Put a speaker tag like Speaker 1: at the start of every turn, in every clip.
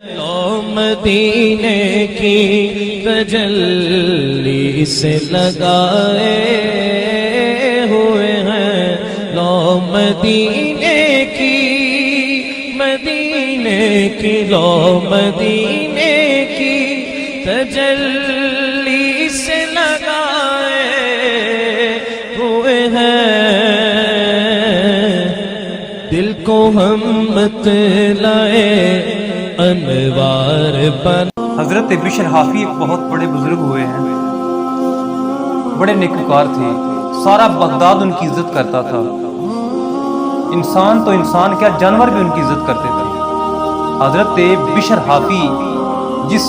Speaker 1: لو مدینے کی تجلی سے لگائے ہوئے ہیں، لو مدینے کی لو مدینے کی تجلی سے لگائے ہوئے ہیں، دل کو ہم مطلعے انوار بنا۔
Speaker 2: حضرت بشر حافی ایک بہت بڑے بزرگ ہوئے ہیں، بڑے نیکوکار تھے، سارا بغداد ان کی عزت کرتا تھا، انسان تو انسان کیا جانور بھی ان کی عزت کرتے تھے۔ حضرت بشر حافی جس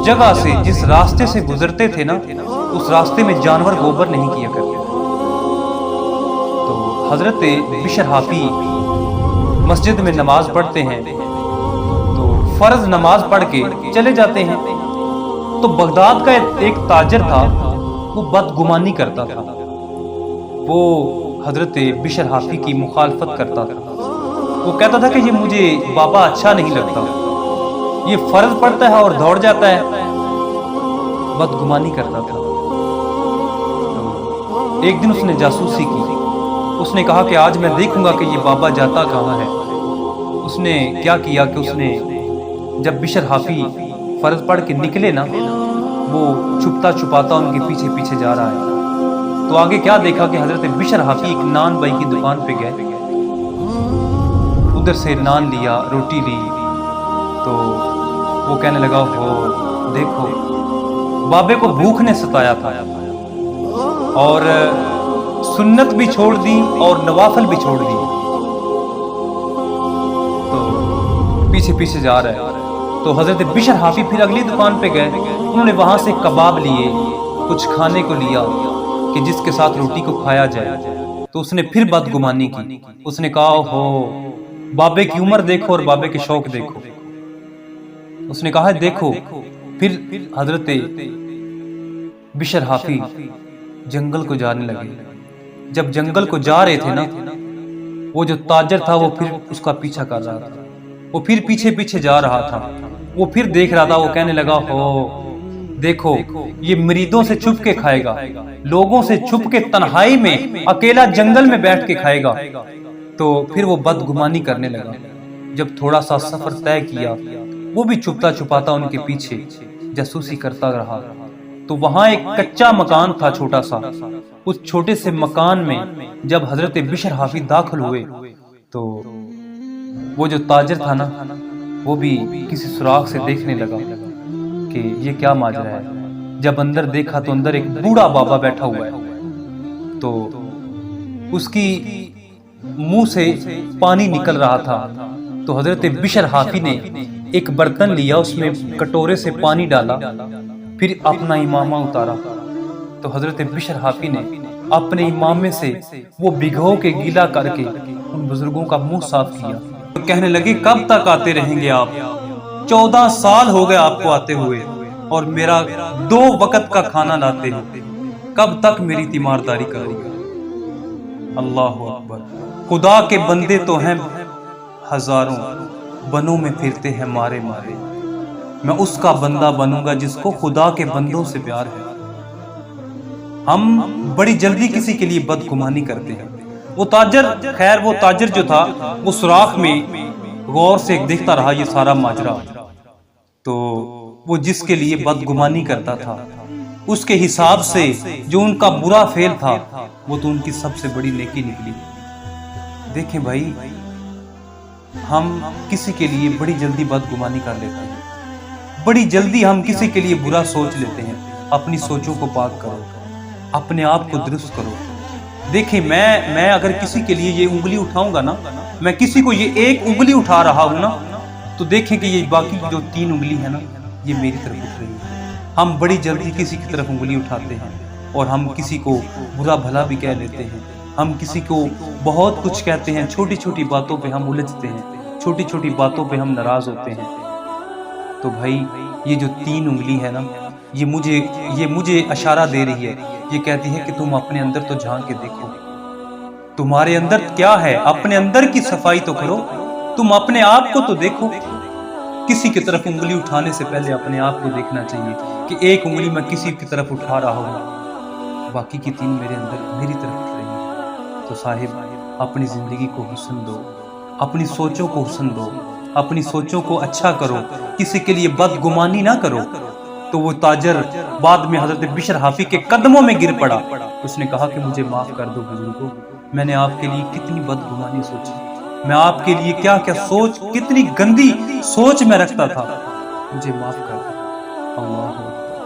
Speaker 2: جگہ سے جس راستے سے گزرتے تھے نا، اس راستے میں جانور گوبر نہیں کیا کرتے تھے۔ تو حضرت بشر حافی مسجد میں نماز پڑھتے ہیں، فرض نماز پڑھ کے چلے جاتے ہیں، تو بغداد کا ایک تاجر تھا، وہ بدگمانی کرتا تھا، وہ حضرت بشر حافی کی مخالفت کرتا تھا، وہ کہتا تھا کہ یہ مجھے بابا اچھا نہیں لگتا، یہ فرض پڑھتا ہے اور دوڑ جاتا ہے، بدگمانی کرتا تھا۔ ایک دن اس نے جاسوسی کی، اس نے کہا کہ آج میں دیکھوں گا کہ یہ بابا جاتا کہاں ہے۔ اس نے کیا کیا کہ اس نے جب بشر حافی فرض پڑھ کے نکلے نا، وہ چھپتا چھپاتا ان کے پیچھے پیچھے جا رہا ہے، تو آگے کیا دیکھا کہ حضرت بشر حافی ایک نان بائی کی دکان پہ گئے، ادھر سے نان لیا، روٹی لی، تو وہ کہنے لگا وہ دیکھو بابے کو بھوک نے ستایا تھا، اور سنت بھی چھوڑ دی اور نوافل بھی چھوڑ دی، تو پیچھے پیچھے جا رہا ہے۔ تو حضرت بشر حافی پھر اگلی دکان پہ گئے، انہوں نے وہاں سے کباب لیے، کچھ کھانے کو لیا کہ جس کے ساتھ روٹی کو کھایا جائے، تو اس نے پھر بدگمانی کی، اس نے کہا ہو بابے کی عمر دیکھو اور بابے کے شوق دیکھو، اس نے کہا دیکھو۔ پھر حضرت بشر حافی جنگل کو جانے لگے، جب جنگل کو جا رہے تھے نا، وہ جو تاجر تھا وہ پھر اس کا پیچھا کر رہا تھا، وہ پھر پیچھے پیچھے جا رہا تھا، وہ پھر دیکھ رہا تھا، وہ کہنے لگا ہو دیکھو یہ مریدوں سے چھپ کے کھائے گا، لوگوں سے چھپ کے تنہائی میں اکیلا جنگل میں بیٹھ کے کھائے گا۔ تو پھر وہ بدگمانی کرنے لگا، جب تھوڑا سا سفر طے کیا، وہ بھی چھپتا چھپاتا ان کے پیچھے جاسوسی کرتا رہا، تو وہاں ایک کچا مکان تھا چھوٹا سا، اس چھوٹے سے مکان میں جب حضرت بشر حافی داخل ہوئے، تو وہ جو تاجر تھا نا، وہ بھی کسی سراغ سے دیکھنے لگا کہ یہ کیا ماجرا ہے۔ جب اندر دیکھا تو اندر ایک بوڑھا بابا بیٹھا ہوا ہے، تو اس کی منہ سے پانی نکل رہا تھا، تو حضرت بشر حافی نے ایک برتن لیا، اس میں کٹورے سے پانی ڈالا، پھر اپنا امامہ اتارا، تو حضرت بشر حافی نے اپنے امامے سے وہ بھگو کے گیلا کر کے ان بزرگوں کا منہ صاف کیا۔ کہنے لگے کب تک آتے رہیں گے آپ؟ 14 سال ہو گئے آپ کو آتے ہوئے، اور میرا 2 وقت کا کھانا لاتے ہو، کب تک میری تیمارداری کرو گے؟ اللہ اکبر۔ خدا کے بندے تو ہیں ہزاروں، بنوں میں پھرتے ہیں مارے مارے، میں اس کا بندہ بنوں گا جس کو خدا کے بندوں سے پیار ہے۔ ہم بڑی جلدی کسی کے لیے بدگمانی کرتے ہیں۔ وہ تاجر، خیر وہ تاجر جو تھا، وہ سوراخ میں غور سے دیکھتا رہا یہ سارا ماجرا، تو وہ جس کے لیے بدگمانی کرتا تھا، اس کے حساب سے جو ان کا برا فعل تھا، وہ تو ان کی سب سے بڑی نیکی نکلی۔ دیکھیں بھائی، ہم کسی کے لیے بڑی جلدی بدگمانی کر لیتے ہیں، بڑی جلدی ہم کسی کے لیے برا سوچ لیتے ہیں۔ اپنی سوچوں کو پاک کرو، اپنے آپ کو درست کرو۔ دیکھیں میں اگر کسی کے لیے یہ انگلی اٹھاؤں گا نا، میں کسی کو یہ ایک انگلی اٹھا رہا ہوں نا، تو دیکھیں کہ یہ باقی جو 3 انگلی ہے نا، یہ میری طرف اٹھ رہی ہے۔ ہم بڑی جلدی کسی کی طرف انگلی اٹھاتے ہیں، اور ہم کسی کو برا بھلا بھی کہہ دیتے ہیں، ہم کسی کو بہت کچھ کہتے ہیں، چھوٹی چھوٹی باتوں پہ ہم الجھتے ہیں، چھوٹی چھوٹی باتوں پہ ہم ناراض ہوتے ہیں۔ تو بھائی یہ جو 3 انگلی ہے نا، یہ مجھے اشارہ دے رہی ہے، یہ کہتی ہے کہ تم اپنے اندر تو جھانک کے دیکھو، تمہارے اندر کیا ہے، اپنے اندر کی صفائی تو کرو، تم اپنے آپ کو تو دیکھو۔ کسی کی طرف انگلی اٹھانے سے پہلے اپنے آپ کو دیکھنا چاہیے کہ ایک انگلی میں کسی کی طرف اٹھا رہا ہوں، باقی کی 3 میرے اندر میری طرف اٹھ رہی ہیں۔ تو صاحب اپنی زندگی کو حسن دو، اپنی سوچوں کو حسن دو، اپنی سوچوں کو اچھا کرو، کسی کے لیے بدگمانی نہ کرو۔ تو وہ تاجر بعد میں حضرت بشر حافی کے قدموں میں گر پڑا، اس نے کہا کہ مجھے معاف کر دو بزرگوں، میں نے آپ کے لیے کتنی بدگمانی سوچی، میں آپ کے لیے کیا کیا سوچ، کتنی گندی سوچ میں رکھتا تھا، مجھے معاف کر دو۔ اللہ